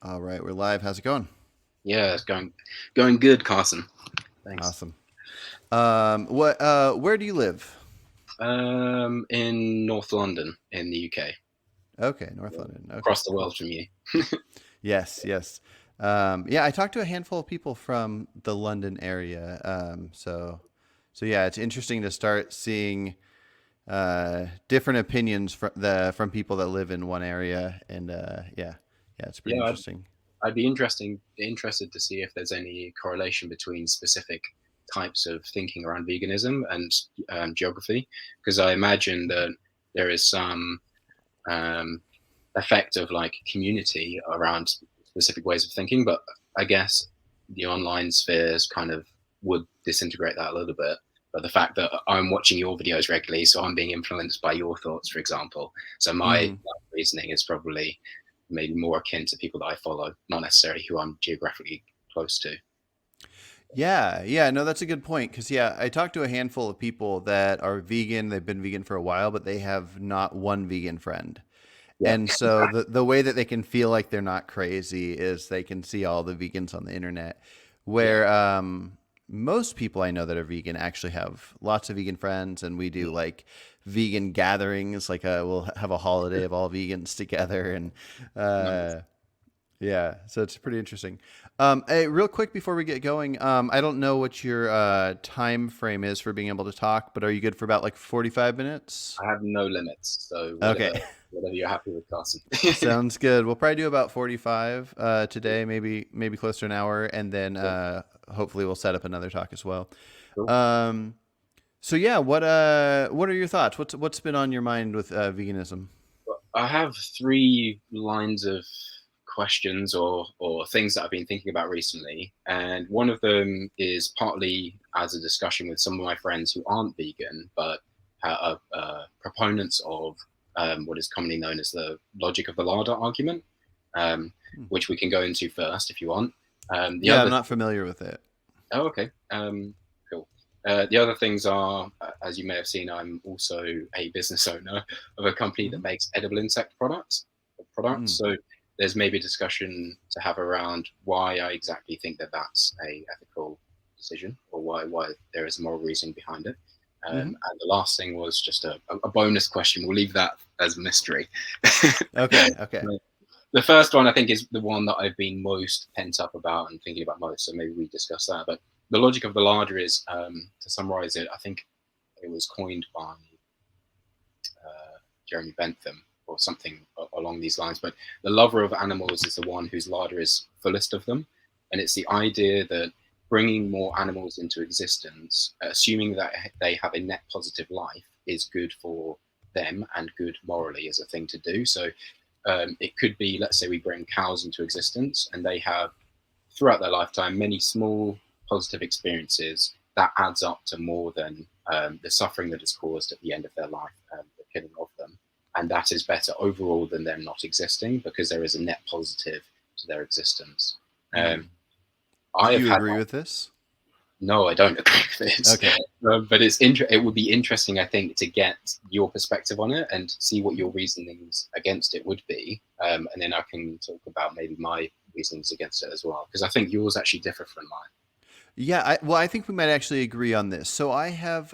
All right, we're live. How's it going? Yeah, it's going good, Carson. Thanks. Awesome. Where do you live? In North London in the UK, Okay, North London. Okay, across the cool. world from you. Yes, yes. Yeah, I talked to a handful of people from the London area. So yeah, it's interesting to start seeing different opinions from people that live in one area, and yeah, it's pretty Yeah, interesting. I'd be interested to see if there's any correlation between specific types of thinking around veganism and geography, because I imagine that there is some um, effect of like community around specific ways of thinking, but I guess the online spheres kind of would disintegrate that a little bit. But the fact that I'm watching your videos regularly, so I'm being influenced by your thoughts, for example. So my Hmm. reasoning is probably maybe more akin to people that I follow, not necessarily who I'm geographically close to. Yeah, yeah, no, that's a good point. Because, yeah, I talked to a handful of people that are vegan. They've been vegan for a while, but they have not one vegan friend. Yeah, And so the way that they can feel like they're not crazy is they can see all the vegans on the internet. yeah, Where most people I know that are vegan actually have lots of vegan friends, and we do yeah. like vegan gatherings. Like we'll have a holiday of all vegans together, and Nice. uh, yeah, so it's pretty interesting. Hey, real quick before we get going, I don't know what your time frame is for being able to talk, but are you good for about like 45 minutes? I have no limits, so Okay, whatever you're happy with, Carson. sounds good. We'll probably do about 45 today, maybe close to an hour, and then Cool. hopefully we'll set up another talk as well. Cool. Um, so yeah, what are your thoughts? What's been on your mind with veganism? I have three lines of questions or things that I've been thinking about recently, and one of them is partly as a discussion with some of my friends who aren't vegan but are proponents of what is commonly known as the logic of the larder argument, um, Hmm. which we can go into first if you want. The Yeah, I'm other not familiar with it. Oh, okay. Cool. The other things are, as you may have seen, I'm also a business owner of a company that Hmm. makes edible insect products. Mm. So there's maybe a discussion to have around why I exactly think that that's a ethical decision, or why there is a moral reason behind it. Hmm. And the last thing was just a bonus question. We'll leave that as a mystery. Okay, okay. The first one I think is the one that I've been most pent up about and thinking about most. So maybe we discuss that. But the logic of the larder is, to summarize it, I think it was coined by Jeremy Bentham or something along these lines. But the lover of animals is the one whose larder is fullest of them, and it's the idea that bringing more animals into existence, assuming that they have a net positive life, is good for them and good morally as a thing to do. So it could be, let's say, we bring cows into existence and they have, throughout their lifetime, many small positive experiences that adds up to more than the suffering that is caused at the end of their life, the killing of them. And that is better overall than them not existing because there is a net positive to their existence. Mm. Um, Do I have you had agree with this? no, I don't agree with this, Okay. but it would be interesting, I think, to get your perspective on it and see what your reasonings against it would be, and then I can talk about maybe my reasonings against it as well, because I think yours actually differ from mine. Yeah, I think we might actually agree on this. So I have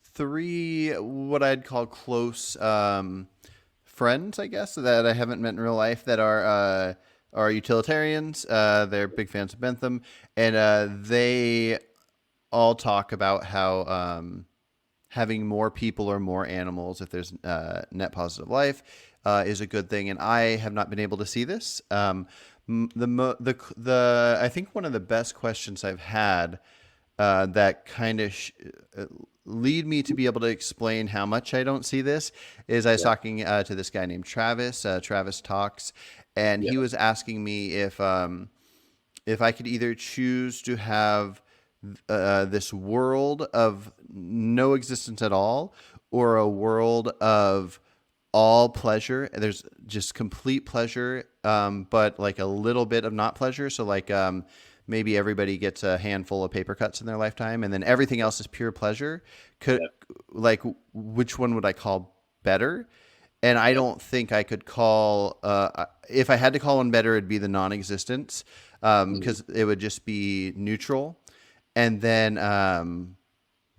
three what I'd call close friends, I guess, that I haven't met in real life that are utilitarians. They're big fans of Bentham, and they all talk about how having more people or more animals, if there's net positive life, is a good thing. And I have not been able to see this. The I think one of the best questions I've had that kind of lead me to be able to explain how much I don't see this is I was Yeah, talking to this guy named Travis. Travis Talks, and yeah, he was asking me if I could either choose to have this world of no existence at all or a world of all pleasure. There's just complete pleasure, but like a little bit of not pleasure. So like maybe everybody gets a handful of paper cuts in their lifetime, and then everything else is pure pleasure. Could yeah, like which one would I call better? and I Yeah. don't think I could call. If I had to call one better, it'd be the non-existence, Mm. because it would just be neutral, and then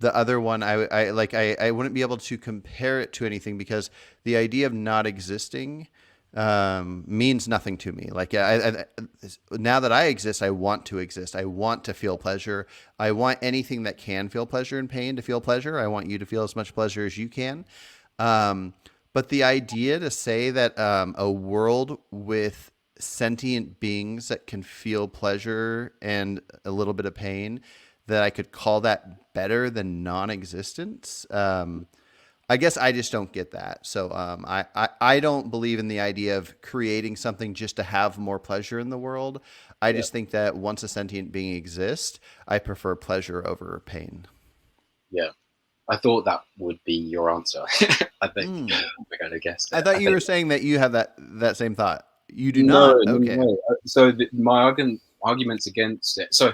the other one, I wouldn't be able to compare it to anything because the idea of not existing means nothing to me. Like now that I exist, I want to exist. I want to feel pleasure. I want anything that can feel pleasure and pain to feel pleasure. I want you to feel as much pleasure as you can. Um, but the idea to say that a world with sentient beings that can feel pleasure and a little bit of pain, that I could call that better than non-existence. I guess I just don't get that. So I don't believe in the idea of creating something just to have more pleasure in the world. I Yeah. just think that once a sentient being exists, I prefer pleasure over pain. Yeah. I thought that would be your answer. I think Mm. I kind of guessed I it. thought I you think were saying that you have that same thought. You do no, not. no, Okay. no. So my arguments against it. So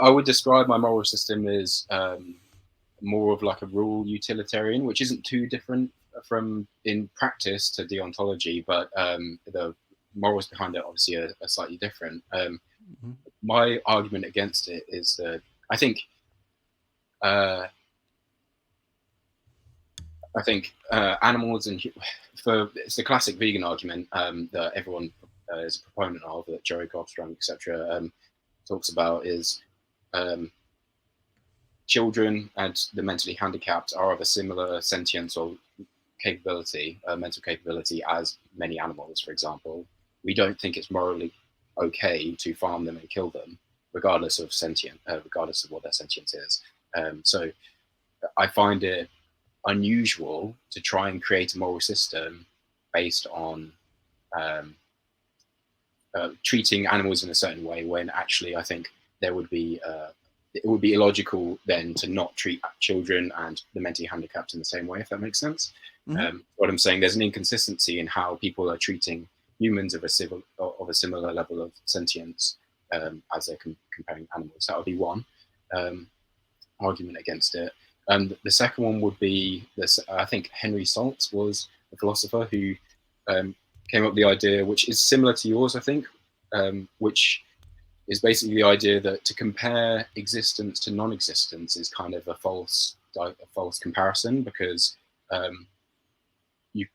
I would describe my moral system as more of like a rule utilitarian, which isn't too different from in practice to deontology, but the morals behind it obviously are slightly different. Mhm. My argument against it is that I think uh, animals and for it's the classic vegan argument that everyone is a proponent of, that Joey Gobstrong, etc., talks about is um, children and the mentally handicapped are of a similar sentience or capability, mental capability, as many animals, for example. We don't think it's morally okay to farm them and kill them, regardless of what their sentience is. So I find it unusual to try and create a moral system based on um, treating animals in a certain way when actually I think there would be it would be illogical then to not treat children and the mentally handicapped in the same way, if that makes sense. Mhm. What I'm saying, there's an inconsistency in how people are treating humans of a similar level of sentience as they're comparing animals. That would be one um, argument against it. The second one would be this. I think Henry Saltz was a philosopher who um, came up with the idea, which is similar to yours, I think, which is basically the idea that to compare existence to non-existence is kind of a false comparison because um, you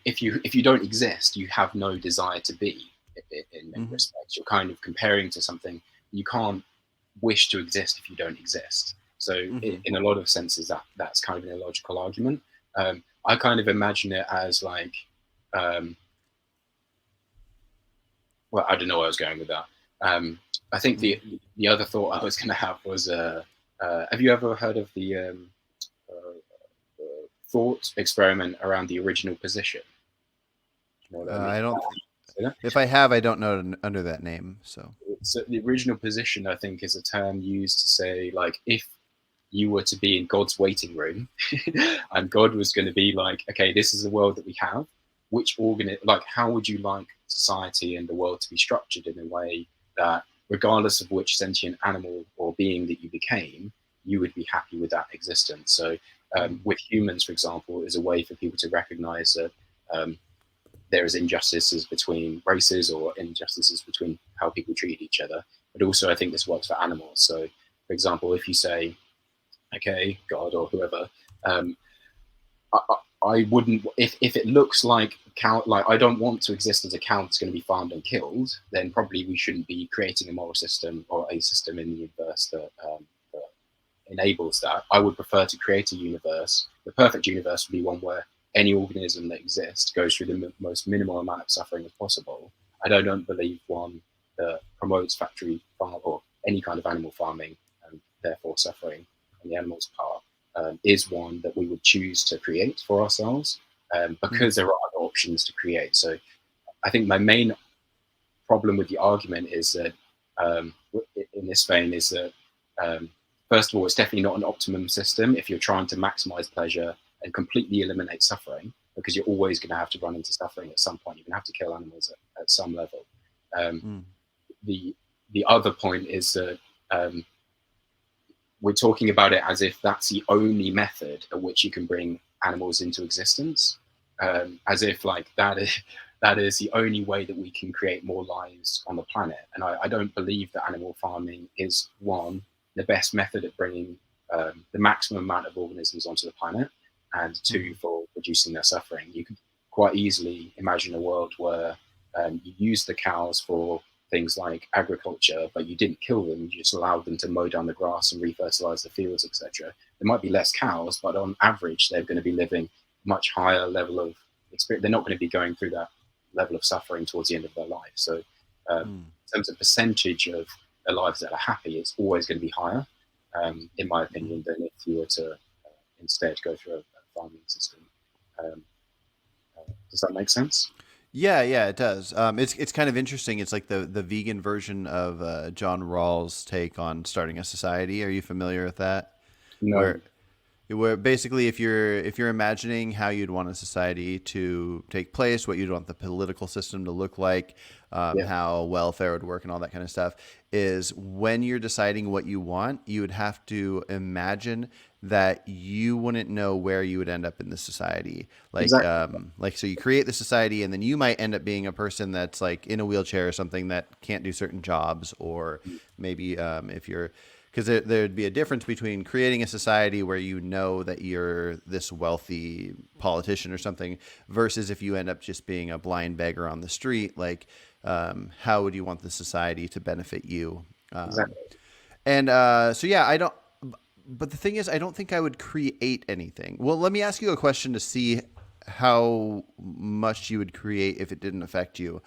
if you don't exist, you have no desire to be. In many Mhm. respects, you're kind of comparing to something you can't wish to exist if you don't exist. So, Mhm. in a lot of senses, that's kind of an illogical argument. I kind of imagine it as like um, well, I don't know where I was going with that. I think Mhm. the other thought I was going to have was, have you ever heard of the thought experiment around the original position? Do you know what I mean? I don't. So If I have, I don't know it under that name. So. the original position, I think, is a term used to say like if you were to be in God's waiting room, and God was going to be like, okay, this is the world that we have. Like, how would you like society and the world to be structured in a way that, regardless of which sentient animal or being that you became, you would be happy with that existence? So, Mm. with humans, for example, is a way for people to recognize that um, there is injustices between races or injustices between how people treat each other. But also, I think this works for animals. So, for example, if you say, okay, God or whoever, um, I, I wouldn't if it looks like like I don't want to exist as a cow that's going to be farmed and killed, then probably we shouldn't be creating a moral system or a system in the universe that enables that. I would prefer to create a universe. The perfect universe would be one where any organism that exists goes through the most minimal amount of suffering as possible. I don't believe one that promotes factory farm or any kind of animal farming and therefore suffering on the animal's part is one that we would choose to create for ourselves Mhm. because there are other options to create. So I think my main problem with the argument is that um, in this vein is that um, first of all, it's definitely not an optimum system if you're trying to maximize pleasure and completely eliminate suffering, because you're always going to have to run into suffering at some point. You're going to have to kill animals at some level. Um, Mm. the the other point is that we're talking about it as if that's the only method at which you can bring animals into existence, as if like that is the only way that we can create more lives on the planet. And I don't believe that animal farming is, one, the best method at bringing the maximum amount of organisms onto the planet, and two, for reducing their suffering. You could quite easily imagine a world where you use the cows for things like agriculture, but you didn't kill them. You just allowed them to mow down the grass and refertilize the fields, etc. There might be less cows, but on average, they're going to be living much higher level of experience. They're not going to be going through that level of suffering towards the end of their life. So, in terms of percentage of their lives that are happy, it's always going to be higher, in my opinion, than if you were to instead go through a farming system. Um, does that make sense? Yeah, yeah, it does. It's kind of interesting. It's like the vegan version of John Rawls' take on starting a society. Are you familiar with that? No. Where basically, if you're imagining how you'd want a society to take place, what you'd want the political system to look like, Yeah. how welfare would work, and all that kind of stuff, is when you're deciding what you want, you would have to imagine that you wouldn't know where you would end up in the society. Exactly. Like so you create the society, and then you might end up being a person that's like in a wheelchair or something that can't do certain jobs, or maybe if you're because there'd be a difference between creating a society where you know that you're this wealthy politician or something versus if you end up just being a blind beggar on the street. Like, how would you want the society to benefit you? Exactly. And so, yeah, I don't. But the thing is, I don't think I would create anything. Well, let me ask you a question to see how much you would create if it didn't affect you.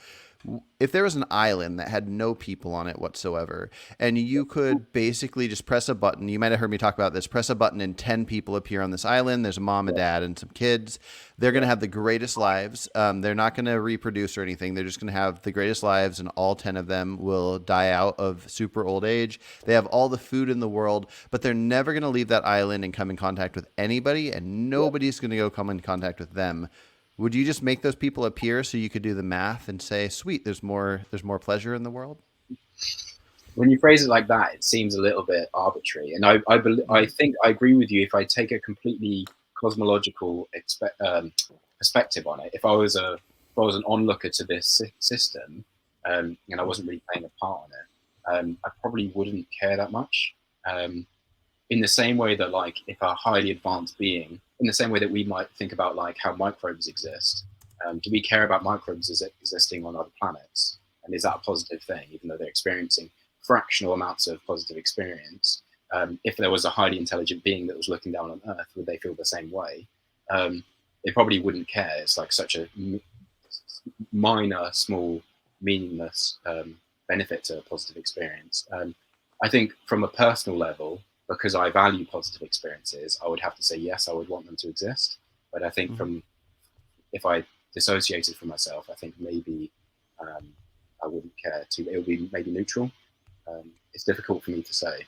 If there was an island that had no people on it whatsoever, and you could basically just press a button, you might have heard me talk about this, press a button and 10 people appear on this island. There's a mom and dad and some kids. They're going to have the greatest lives. They're not going to reproduce or anything. They're just going to have the greatest lives, and all 10 of them will die out of super old age. They have all the food in the world, but they're never going to leave that island and come in contact with anybody, and nobody's going to go come in contact with them. Would you just make those people appear so you could do the math and say, "Sweet, there's more pleasure in the world"? When you phrase it like that, it seems a little bit arbitrary. And I think I agree with you if I take a completely cosmological perspective on it. If I was an onlooker to this system, and I wasn't really playing a part in it, I probably wouldn't care that much. Um, in the same way that, like, if a highly advanced being, in the same way that we might think about like how microbes exist, do we care about microbes existing on other planets? And is that a positive thing, even though they're experiencing fractional amounts of positive experience? If there was a highly intelligent being that was looking down on Earth, would they feel the same way? They probably wouldn't care. It's like such a minor, small, meaningless benefit to a positive experience. I think from a personal level, because I value positive experiences, I would have to say yes, I would want them to exist. But I think Mm-hmm. from if I dissociated from myself, I think maybe I wouldn't care too. It would be maybe neutral. It's difficult for me to say.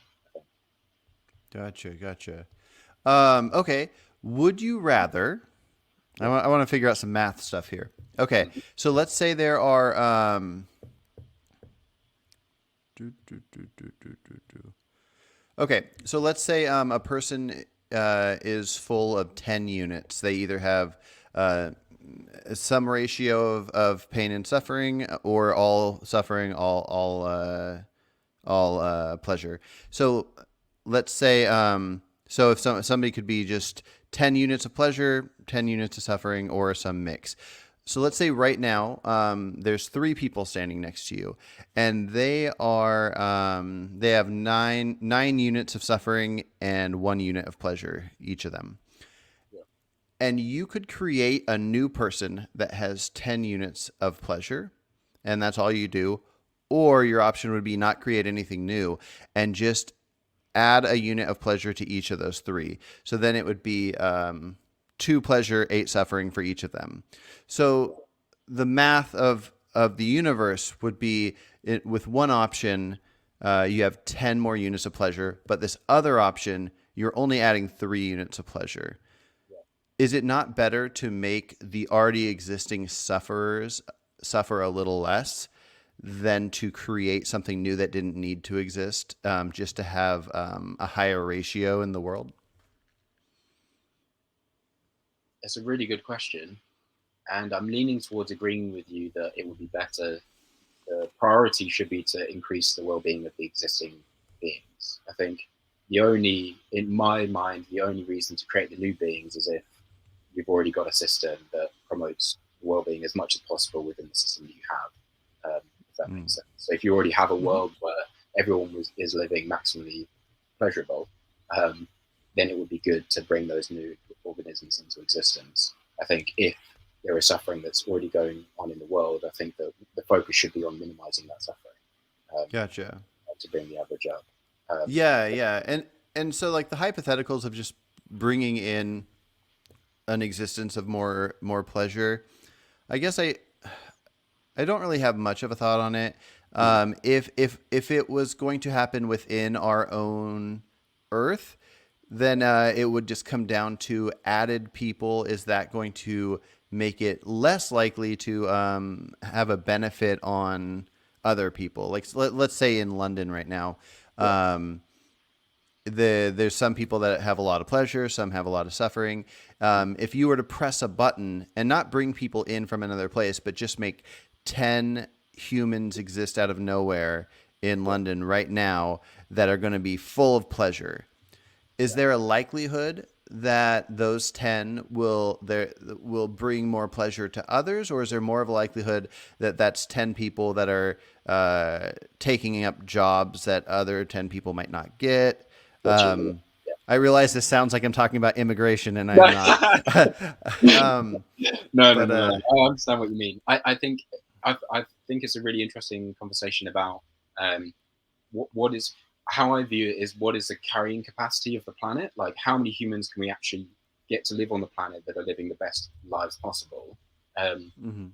Gotcha, gotcha. Okay. Would you rather? Yeah. I want to figure out some math stuff here. Okay, so let's say there are. Do, do, do, do, do, do, do. Okay, so let's say a person is full of 10 units. They either have uh, some ratio of pain and suffering, or all suffering, all pleasure. So let's say so if somebody could be just 10 units of pleasure, 10 units of suffering, or some mix. So let's say right now there's three people standing next to you, and they have nine units of suffering and 1 unit of pleasure, each of them. Yeah. And you could create a new person that has 10 units of pleasure, and that's all you do. Or your option would be not create anything new and just add a unit of pleasure to each of those three. So then it would be 2 pleasure, 8 suffering for each of them. So the math of the universe would be with one option, you have 10 more units of pleasure, but this other option, you're only adding 3 units of pleasure. Is it not better to make the already existing sufferers suffer a little less than to create something new that didn't need to exist, just to have a higher ratio in the world? it's a really good question, and I'm leaning towards agreeing with you that it would be better. The priority should be to increase the well-being of the existing beings. I think in my mind, the only reason to create the new beings is if you've already got a system that promotes well-being as much as possible within the system that you have, if that makes sense. So if you already have a Mm-hmm. world where everyone is living maximally pleasurable, um, then it would be good to bring those new organisms into existence. I think if there is suffering that's already going on in the world, I think that the focus should be on minimizing that suffering, um, Gotcha. to bring the average up. Um, Yeah, yeah, and so like the hypotheticals of just bringing in an existence of more pleasure. I guess I don't really have much of a thought on it. If it was going to happen within our own Earth, then it would just come down to added people. Is that going to make it less likely to have a benefit on other people? Like let's say in London right now, yeah, um, there's some people that have a lot of pleasure, some have a lot of suffering. If you were to press a button and not bring people in from another place, but just make 10 humans exist out of nowhere in yeah, London right now that are going to be full of pleasure, is yeah. there a likelihood that those 10 will bring more pleasure to others, or is there more of a likelihood that that's 10 people that are taking up jobs that other 10 people might not get? Got you. um, Yeah. I realize this sounds like I'm talking about immigration, and I'm not. Yeah. um, No, no, but no, no. I understand what you mean. I think it's a really interesting conversation about um, what is how I view it is what is the carrying capacity of the planet? Like how many humans can we actually get to live on the planet that are living the best lives possible? Um, mhm.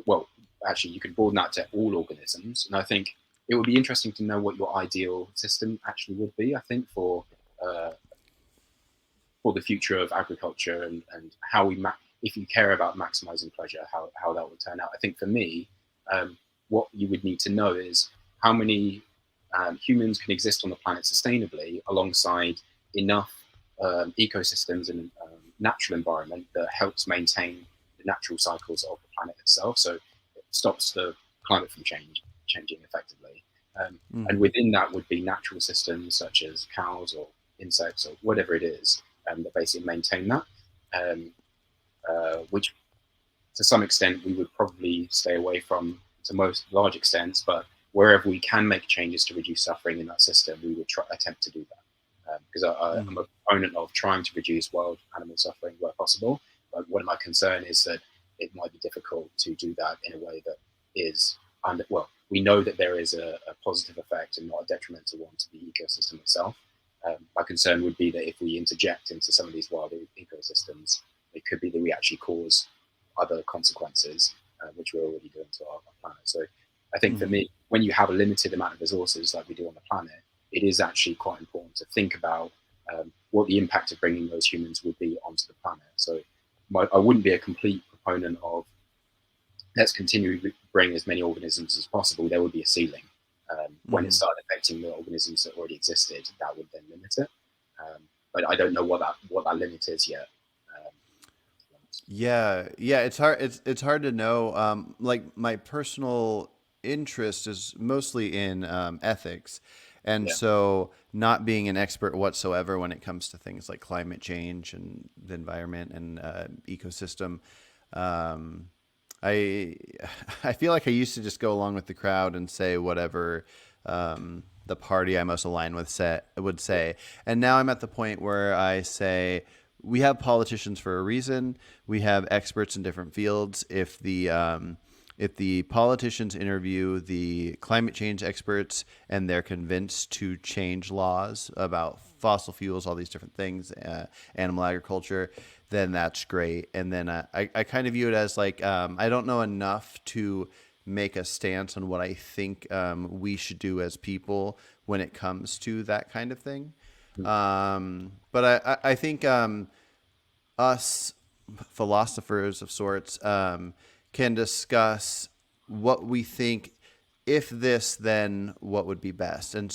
well, actually, you could broaden that to all organisms, and I think it would be interesting to know what your ideal system actually would be. I think uh, for the future of agriculture and how if you care about maximizing pleasure, how that would turn out. I think for me, what you would need to know is how many humans can exist on the planet sustainably alongside enough ecosystems and natural environment that helps maintain the natural cycles of the planet itself. So it stops the climate from changing effectively. And Mhm. within that would be natural systems such as cows or insects or whatever it is that basically maintain that, um, which to some extent we would probably stay away from to most large extents, but wherever we can make changes to reduce suffering in that system, we would attempt to do that. Because I'm Mhm. a proponent of trying to reduce wild animal suffering where possible. But one of my concern is that it might be difficult to do that in a way that is under, well, we know that there is a positive effect and not a detrimental one to the ecosystem itself. My concern would be that if we interject into some of these wild ecosystems, it could be that we actually cause other consequences, which we're already doing to our planet. So I think for Mhm. me, when you have a limited amount of resources like we do on the planet, it is actually quite important to think about what the impact of bringing those humans would be onto the planet. So I wouldn't be a complete proponent of let's continue to bring as many organisms as possible. There would be a ceiling. When it Mhm. started affecting the organisms that already existed, that would then limit it. But I don't know what that limit is yet. Um, Yeah, yeah, it's hard. It's hard to know. Like my personal interest is mostly in ethics, and yeah, so not being an expert whatsoever when it comes to things like climate change and the environment and ecosystem. Um, I I feel like I used to just go along with the crowd and say whatever the party I most align with would say, and now I'm at the point where I say we have politicians for a reason. We have experts in different fields. If the politicians interview the climate change experts and they're convinced to change laws about fossil fuels, all these different things, animal agriculture, then that's great. And then I kind of view it as like I don't know enough to make a stance on what I think we should do as people when it comes to that kind of thing. But I think us philosophers of sorts can discuss what we think if this, then what would be best. And